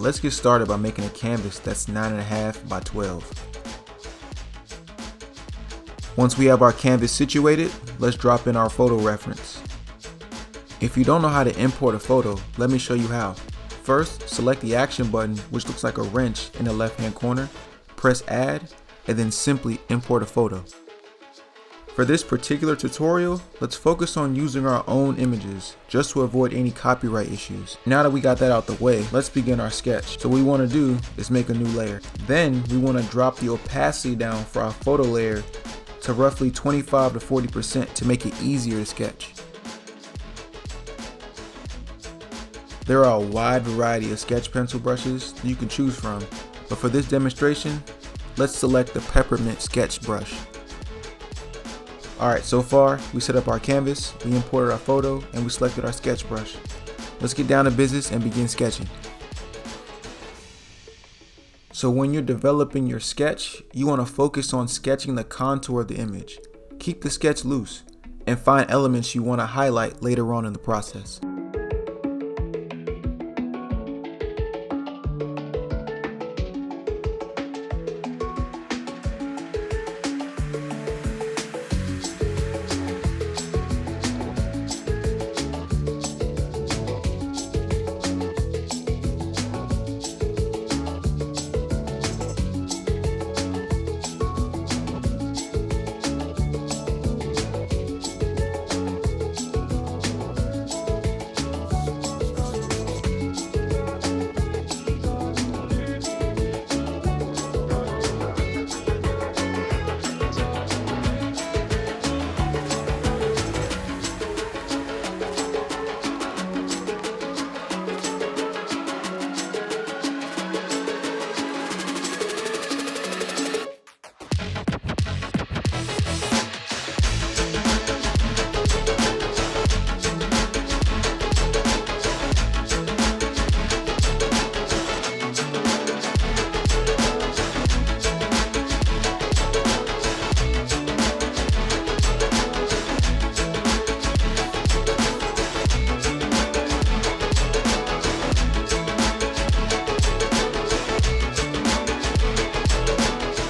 let's get started by making a canvas that's 9.5 by 12. Once we have our canvas situated, let's drop in our photo reference. If you don't know how to import a photo, let me show you how. First, select the action button, which looks like a wrench in the left-hand corner, press add, and then simply import a photo. For this particular tutorial, let's focus on using our own images, just to avoid any copyright issues. Now that we got that out the way, let's begin our sketch. So what we want to do is make a new layer. Then we want to drop the opacity down for our photo layer to roughly 25 to 40% to make it easier to sketch. There are a wide variety of sketch pencil brushes you can choose from, but for this demonstration, let's select the peppermint sketch brush. Alright, so far we set up our canvas, we imported our photo, and we selected our sketch brush. Let's get down to business and begin sketching. So when you're developing your sketch, you want to focus on sketching the contour of the image. Keep the sketch loose and find elements you want to highlight later on in the process.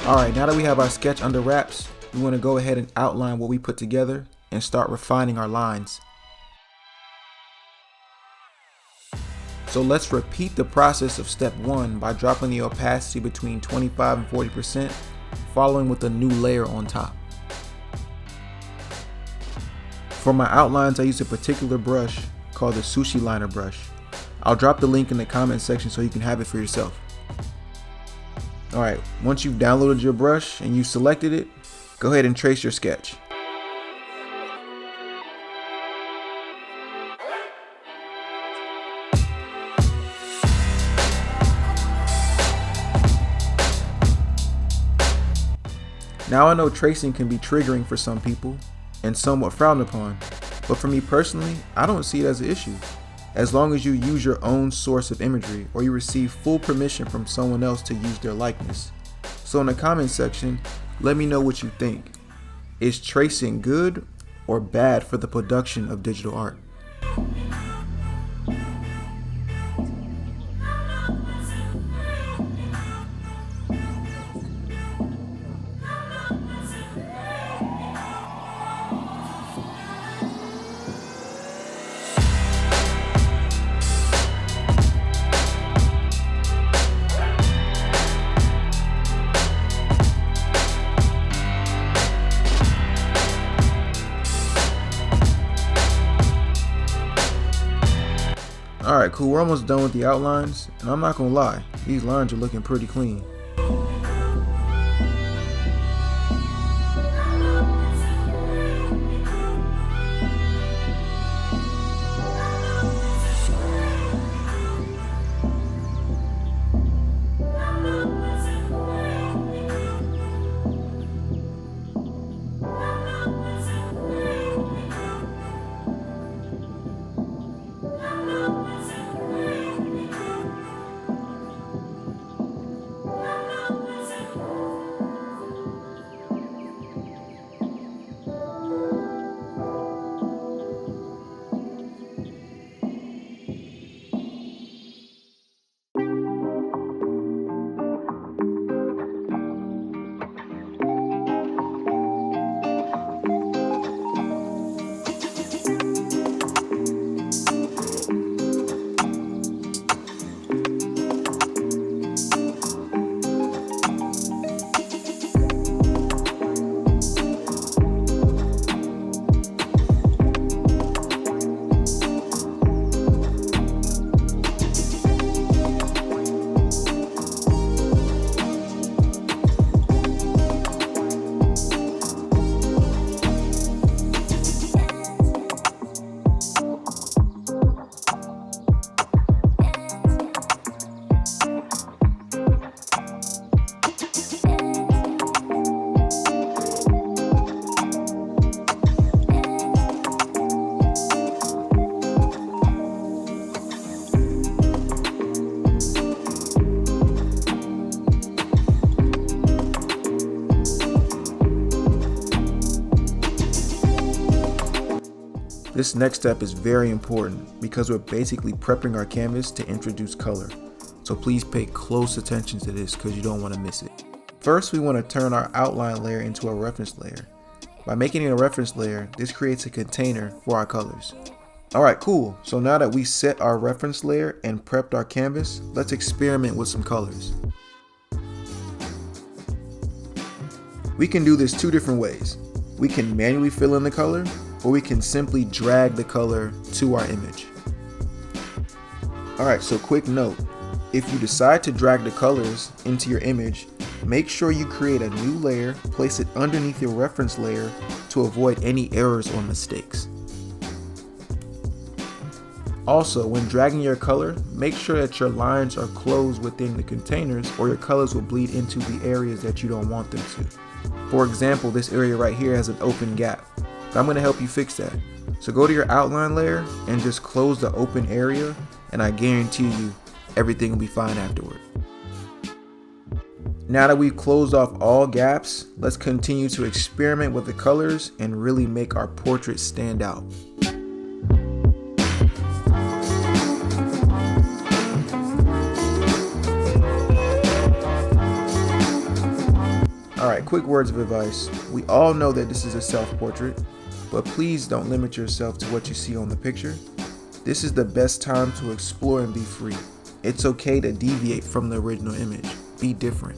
Alright, now that we have our sketch under wraps, we want to go ahead and outline what we put together and start refining our lines. So let's repeat the process of step 1 by dropping the opacity between 25 and 40%, following with a new layer on top. For my outlines, I use a particular brush called the Sushi Liner brush. I'll drop the link in the comment section so you can have it for yourself. Alright, once you've downloaded your brush and you've selected it, go ahead and trace your sketch. Now I know tracing can be triggering for some people and somewhat frowned upon, but for me personally, I don't see it as an issue. As long as you use your own source of imagery or you receive full permission from someone else to use their likeness. So in the comment section, let me know what you think. Is tracing good or bad for the production of digital art? Alright, cool, we're almost done with the outlines, and I'm not gonna lie, these lines are looking pretty clean. This next step is very important because we're basically prepping our canvas to introduce color. So please pay close attention to this because you don't want to miss it. First, we want to turn our outline layer into a reference layer. By making it a reference layer, this creates a container for our colors. Alright, cool. So now that we set our reference layer and prepped our canvas, let's experiment with some colors. We can do this two different ways. We can manually fill in the color, or we can simply drag the color to our image. Alright, so quick note. If you decide to drag the colors into your image, make sure you create a new layer, place it underneath your reference layer to avoid any errors or mistakes. Also, when dragging your color, make sure that your lines are closed within the containers or your colors will bleed into the areas that you don't want them to. For example, this area right here has an open gap. I'm going to help you fix that. So go to your outline layer and just close the open area, and I guarantee you everything will be fine afterward. Now that we've closed off all gaps, let's continue to experiment with the colors and really make our portrait stand out. Alright, quick words of advice. We all know that this is a self-portrait, but please don't limit yourself to what you see on the picture. This is the best time to explore and be free. It's okay to deviate from the original image. Be different.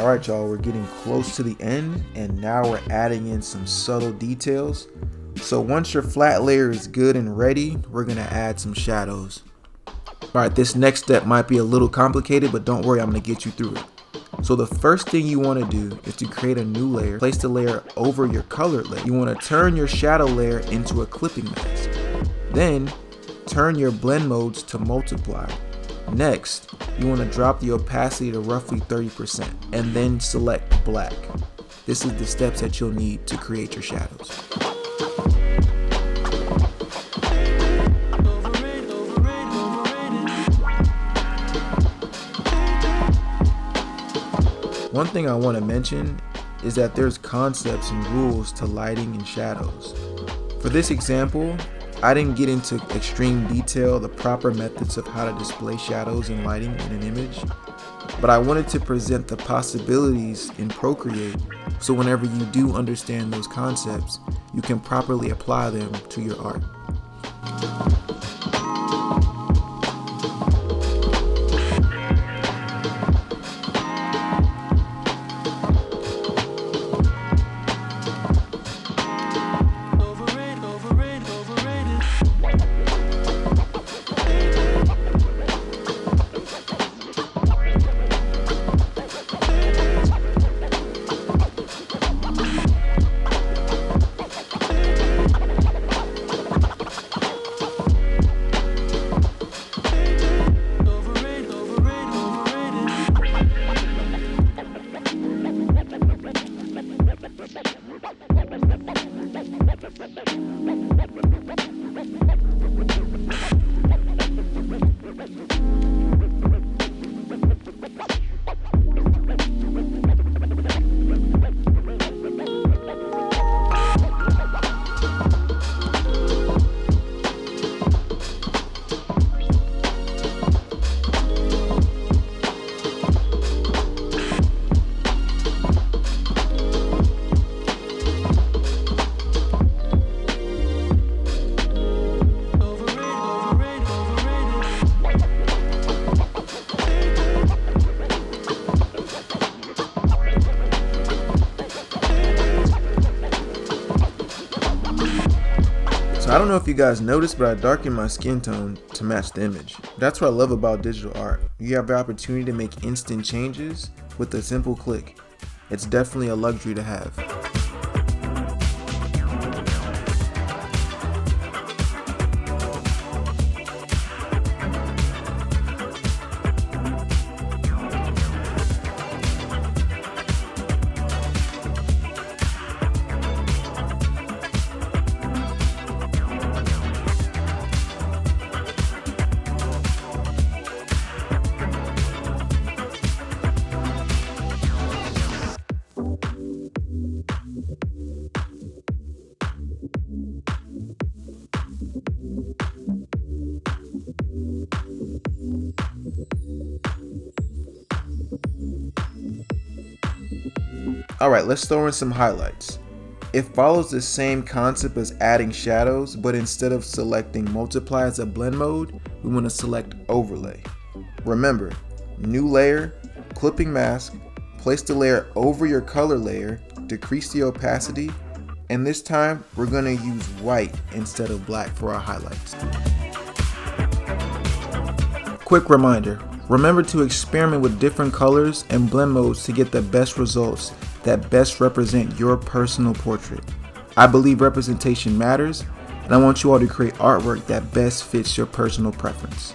Alright y'all, we're getting close to the end and now we're adding in some subtle details. So once your flat layer is good and ready, we're going to add some shadows. Alright, this next step might be a little complicated, but don't worry, I'm going to get you through it. So the first thing you want to do is to create a new layer, place the layer over your colored layer. You want to turn your shadow layer into a clipping mask. Then turn your blend modes to multiply. Next, you want to drop the opacity to roughly 30% and then select black. This is the steps that you'll need to create your shadows. One thing I want to mention is that there's concepts and rules to lighting and shadows. For this example, I didn't get into extreme detail the proper methods of how to display shadows and lighting in an image, but I wanted to present the possibilities in Procreate so whenever you do understand those concepts, you can properly apply them to your art. I don't know if you guys noticed, but I darkened my skin tone to match the image. That's what I love about digital art. You have the opportunity to make instant changes with a simple click. It's definitely a luxury to have. Alright, let's throw in some highlights. It follows the same concept as adding shadows, but instead of selecting multiply as a blend mode, we want to select overlay. Remember, new layer, clipping mask, place the layer over your color layer, decrease the opacity, and this time we're going to use white instead of black for our highlights. Quick reminder, remember to experiment with different colors and blend modes to get the best results that best represent your personal portrait. I believe representation matters, and I want you all to create artwork that best fits your personal preference.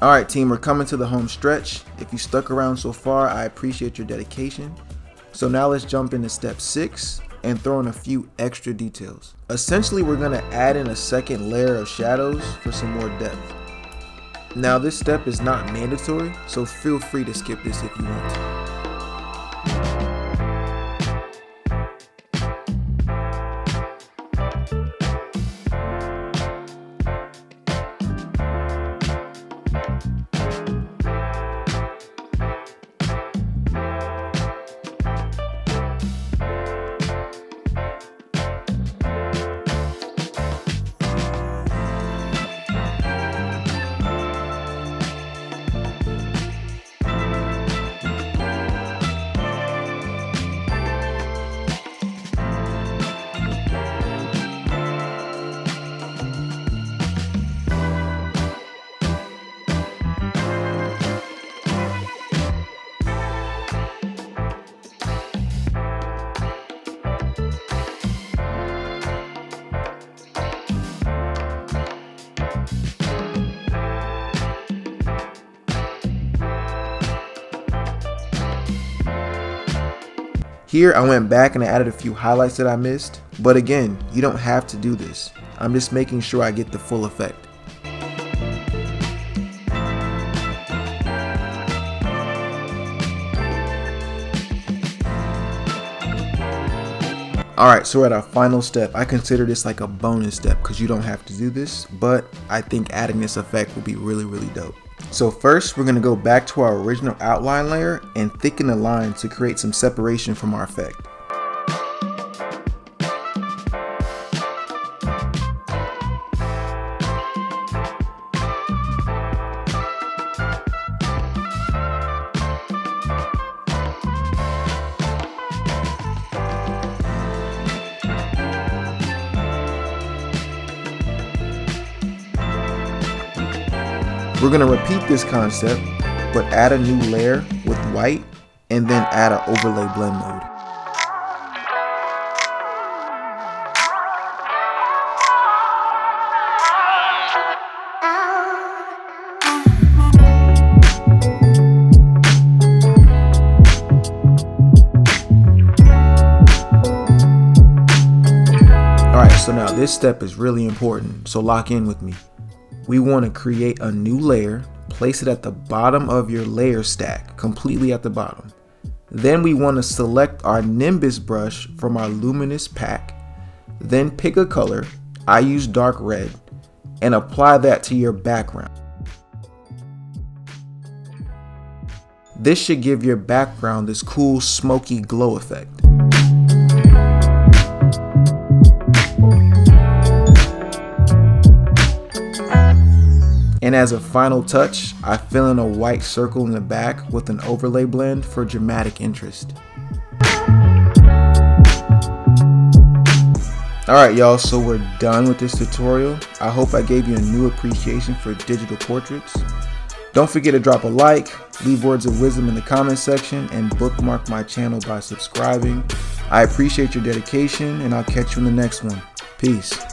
Alright team, we're coming to the home stretch. If you stuck around so far, I appreciate your dedication. So now let's jump into step 6 and throw in a few extra details. Essentially, we're going to add in a second layer of shadows for some more depth. Now this step is not mandatory, so feel free to skip this if you want to. Here I went back and I added a few highlights that I missed, but again, you don't have to do this. I'm just making sure I get the full effect. Alright, so we're at our final step. I consider this like a bonus step because you don't have to do this, but I think adding this effect will be really dope. So first, we're going to go back to our original outline layer and thicken the line to create some separation from our effect. We're going to repeat this concept, but add a new layer with white and then add an overlay blend mode. Alright, so now this step is really important, so lock in with me. We want to create a new layer, place it at the bottom of your layer stack, completely at the bottom. Then we want to select our Nimbus brush from our luminous pack, then pick a color, I use dark red, and apply that to your background. This should give your background this cool smoky glow effect. And as a final touch, I fill in a white circle in the back with an overlay blend for dramatic interest. Alright y'all, so we're done with this tutorial. I hope I gave you a new appreciation for digital portraits. Don't forget to drop a like, leave words of wisdom in the comment section, and bookmark my channel by subscribing. I appreciate your dedication, and I'll catch you in the next one. Peace.